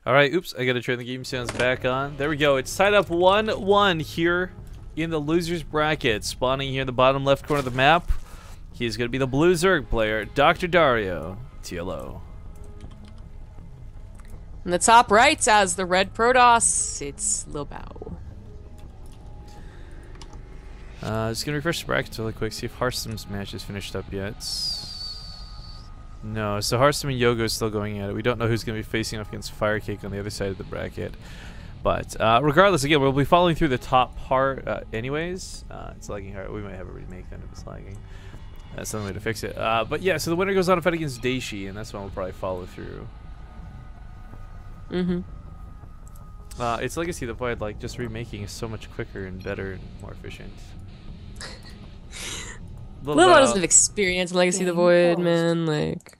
Alright, oops, I gotta turn the game sounds back on. There we go. It's tied up 1-1 here in the loser's bracket. Spawning here in the bottom left corner of the map. He's gonna be the blue Zerg player, Dr. Dario, TLO. In the top right, as the red Protoss, it's Lilbow. Just gonna refresh the brackets really quick, see if Hearthstone's match is finished up yet. No, so Hearthstone and Yogo is still going at it. We don't know who's gonna be facing off against Firecake on the other side of the bracket. But regardless, again, we'll be following through the top part anyways. It's lagging hard. We might have a remake then if it's lagging. That's the only way to fix it. But yeah, so the winner goes on to fight against Daishi, and that's one we'll probably follow through. It's Legacy the Void, like, just remaking is so much quicker and better and more efficient. Lilbow doesn't have experience in Legacy the Void, man, like...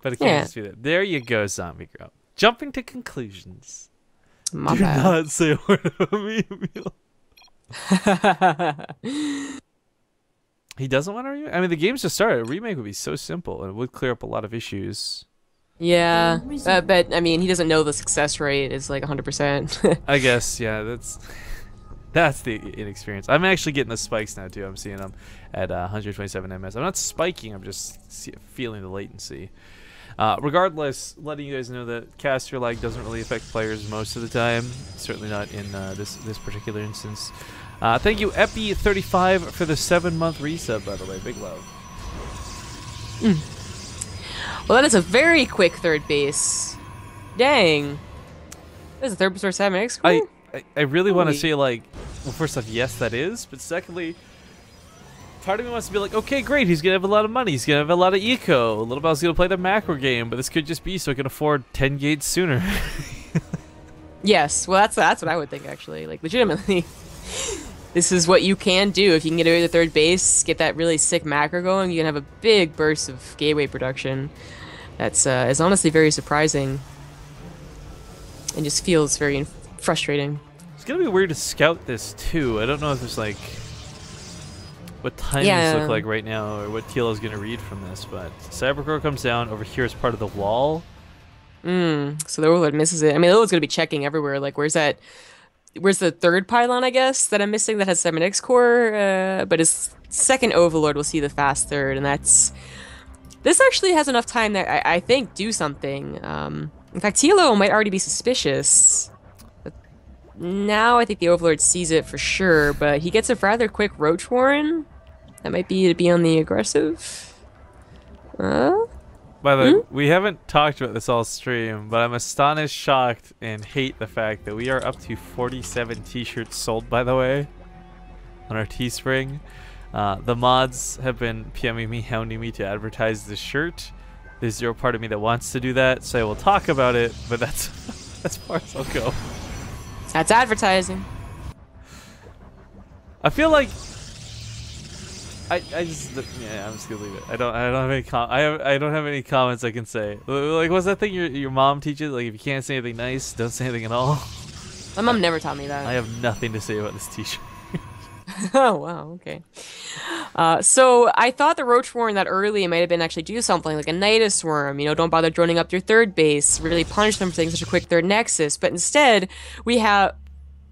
But it can't just be that. There you go, Zombie Girl. Jumping to conclusions. My Do bad. not say a word about me, Emil. He doesn't want to remake? I mean, the game's just started. A remake would be so simple, and it would clear up a lot of issues. Yeah, but, I mean, he doesn't know the success rate is like 100%. I guess, yeah, that's the inexperience. I'm actually getting the spikes now, too. I'm seeing them at 127 ms. I'm not spiking, I'm just feeling the latency. Regardless, letting you guys know that caster lag doesn't really affect players most of the time. Certainly not in this particular instance. Thank you, Epi35, for the 7-month resub, by the way. Big love. Well, that is a very quick third base. Dang. That is a third base for 7x score? I really want to say, like, well, first off, yes, that is. But secondly, part of me wants to be like, okay, great, he's going to have a lot of money. He's going to have a lot of eco. Lilbow's going to play the macro game, but this could just be so he can afford 10 gates sooner. Yes, well, that's what I would think, actually. Like, legitimately. This is what you can do. If you can get away to third base, get that really sick macro going, you can have a big burst of gateway production. That's is honestly very surprising. And just feels very frustrating. It's going to be weird to scout this, too. I don't know if there's, like, what timings look like right now or what TLO is going to read from this, but Cybercore comes down over here as part of the wall. So the Overlord misses it. I mean, the Overlord's going to be checking everywhere. Like, where's the third pylon, I guess, that I'm missing that has 7x core? But his second Overlord will see the fast third, and that's... This actually has enough time that I think do something. In fact, TLO might already be suspicious. But now I think the Overlord sees it for sure, but he gets a rather quick Roach Warren. That might be to be on the aggressive. By the way, we haven't talked about this all stream, but I'm astonished, shocked, and hate the fact that we are up to 47 t-shirts sold, by the way, on our Teespring. The mods have been PMing me, hounding me to advertise this shirt. There's zero part of me that wants to do that, so I will talk about it, but that's as far as I'll go. That's advertising. I feel like I'm just gonna leave it. I don't have any I don't have any comments I can say. Like, what's that thing your mom teaches? Like, if you can't say anything nice, don't say anything at all. My mom never taught me that. I have nothing to say about this t-shirt. Oh, wow, okay. So I thought the Roach Warren that early might have been actually do something like a Nidus Worm, you know, don't bother droning up your third base, really punish them for taking such a quick third nexus, but instead we have...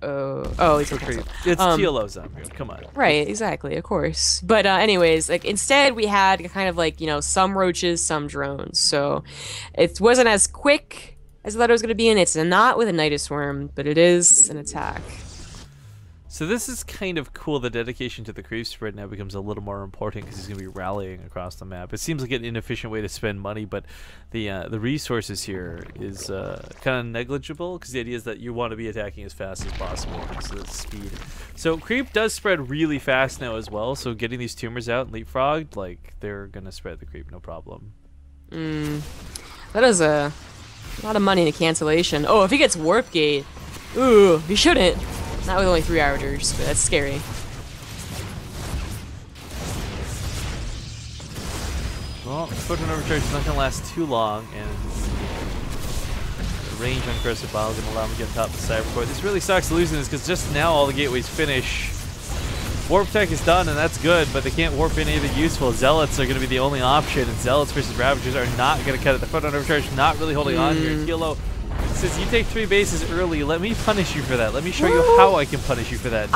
it's TLO Zombie, come on. Right, exactly, of course. But anyways, like instead we had kind of like, you know, some roaches, some drones, so it wasn't as quick as I thought it was going to be, and it's not with a Nidus Worm, but it is an attack. So this is kind of cool. The dedication to the creep spread now becomes a little more important because he's going to be rallying across the map. It seems like an inefficient way to spend money, but the resources here is kind of negligible because the idea is that you want to be attacking as fast as possible because of the speed. So creep does spread really fast now as well, so getting these tumors out and leapfrogged, like, they're going to spread the creep no problem. That is a lot of money in a cancellation. Oh, if he gets Warp Gate, ooh, he shouldn't. Not with only 3 Outers, but that's scary. Well, Photon Overcharge is not going to last too long, and the range on Corrosive Bile is going to allow him to get on top of the Cybercore. This really sucks losing this, because just now all the gateways finish. Warp Tech is done, and that's good, but they can't warp in anything useful. Zealots are going to be the only option, and Zealots versus Ravagers are not going to cut it. The Photon Overcharge not really holding on here. TLO says, you take 3 bases early. Let me punish you for that. Let me show you how I can punish you for that, too.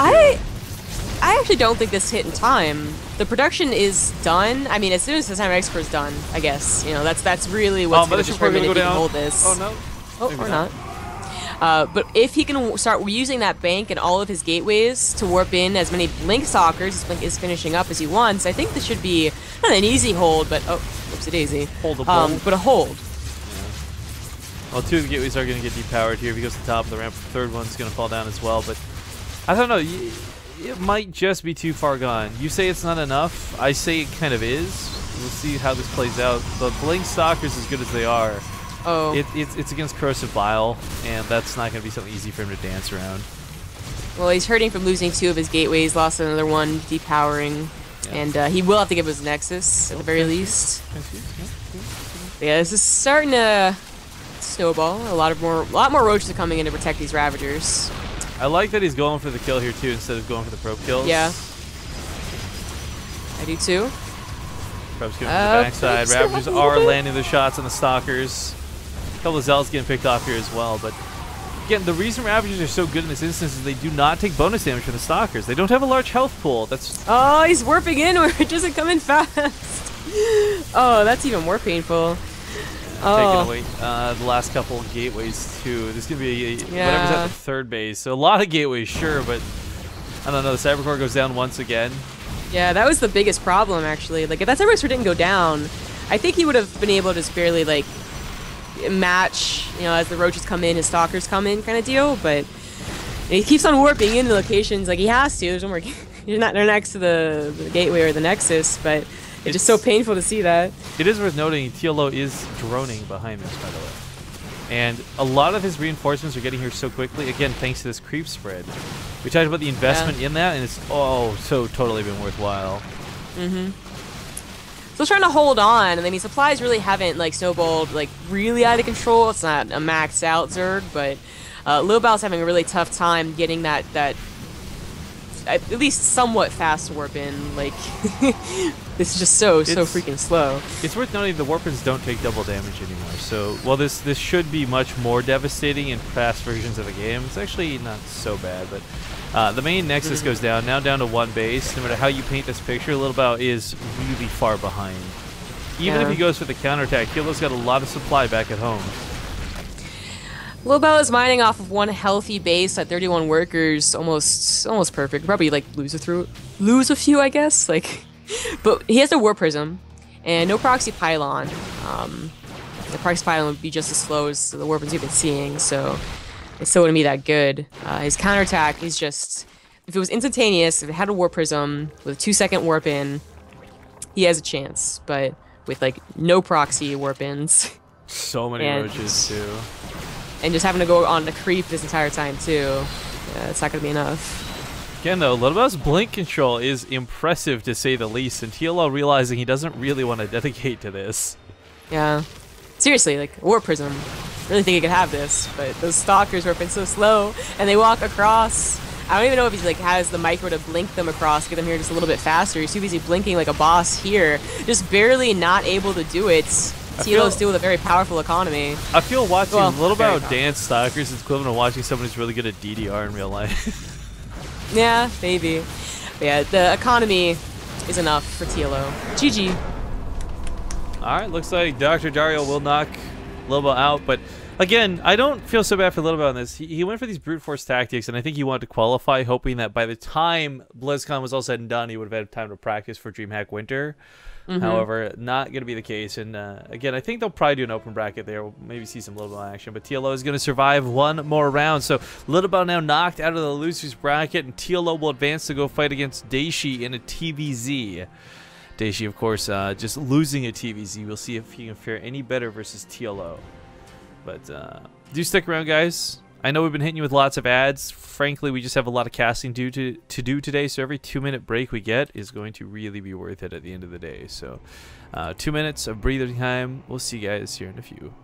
I actually don't think this hit in time. The production is done. I mean, as soon as the time expert is done, I guess. You know, that's really what's going to determine if he can hold this. Oh, no. Oh, or not. But if he can start using that bank and all of his gateways to warp in as many Blink Stalkers, his Blink is finishing up as he wants, I think this should be not an easy hold, but, oh, whoopsie-daisy. Holdable. But a hold. Yeah. Well, 2 of the gateways are going to get depowered here. If he goes to the top of the ramp, the 3rd one's going to fall down as well, but I don't know. It might just be too far gone. You say it's not enough. I say it kind of is. We'll see how this plays out. The Blink Stalkers, as good as they are, it's against Corrosive Bile, and that's not going to be something easy for him to dance around. Well, he's hurting from losing 2 of his gateways, lost another one, depowering, and he will have to give his Nexus at the very least. Yeah, this is starting to snowball. A lot more roaches are coming in to protect these Ravagers. I like that he's going for the kill here too instead of going for the probe kills. Yeah, I do too. Probe's going to the backside. Ravagers are landing the shots on the Stalkers. A couple of Zealots getting picked off here as well, but again, the reason Ravagers are so good in this instance is they do not take bonus damage from the Stalkers. They don't have a large health pool. That's he's warping in where it doesn't come in fast. Oh, that's even more painful. Taking away the last couple of gateways too. This is gonna be whatever's at the 3rd base. So a lot of gateways, sure, but I don't know. The Cybercore goes down once again. Yeah, that was the biggest problem actually. Like if that Cybercore didn't go down, I think he would have been able to just barely like match, you know, as the roaches come in, his Stalkers come in, kind of deal. But he keeps on warping into locations like he has to. There's no more. They're next to the gateway or the Nexus, but. It's just so painful to see that. It is worth noting TLO is droning behind this, by the way. And a lot of his reinforcements are getting here so quickly, again, thanks to this creep spread. We talked about the investment in that, and it's so totally been worthwhile. So trying to hold on, and I mean, supplies really haven't like snowballed like really out of control. It's not a maxed out Zerg, but Lilbow's having a really tough time getting that at least somewhat fast warp in. Like this is just so freaking slow. It's worth noting the warpins don't take double damage anymore. So while this should be much more devastating in past versions of the game, it's actually not so bad. But the main Nexus goes down, now down to 1 base. No matter how you paint this picture, Lilbow is really far behind. Even if he goes for the counterattack, Kilo's got a lot of supply back at home. Lilbow is mining off of 1 healthy base at 31 workers, almost perfect. Probably like lose a few, I guess. Like, but he has the War Prism and no proxy pylon. The proxy pylon would be just as slow as the warpins we've been seeing, so it still wouldn't be that good. His counterattack is just, if it was instantaneous, if it had a War Prism with a 2-second warp in, he has a chance. But with like no proxy warp ins, so many roaches too. And just having to go on the creep this entire time too. Yeah, it's not gonna be enough. Again though, Lilbow's blink control is impressive to say the least, and TLO realizing he doesn't really want to dedicate to this. Yeah. Seriously, like, War Prism. Really think he could have this, but those Stalkers warp in so slow, and they walk across. I don't even know if he's like has the micro to blink them across, get them here just a little bit faster. He's too busy blinking like a boss here, just barely not able to do it. TLO still with a very powerful economy. I feel watching Lilbow dance Stalkers is equivalent to watching someone who's really good at DDR in real life. Yeah, maybe. But yeah, the economy is enough for TLO. GG. Alright, looks like Dr. Dario will knock Lilbow out, but again, I don't feel so bad for Lilbow on this. He went for these brute force tactics, and I think he wanted to qualify, hoping that by the time BlizzCon was all said and done, he would have had time to practice for Dreamhack Winter. However, not going to be the case. And again, I think they'll probably do an open bracket there. We'll maybe see some Lilbow action. But TLO is going to survive 1 more round. So Lilbow now knocked out of the losers bracket, and TLO will advance to go fight against Daishi in a TvZ. Daishi, of course, just losing a TvZ. We'll see if he can fare any better versus TLO. But do stick around, guys. I know we've been hitting you with lots of ads. Frankly, we just have a lot of casting to do today, so every 2-minute break we get is going to really be worth it at the end of the day. So 2 minutes of breathing time. We'll see you guys here in a few.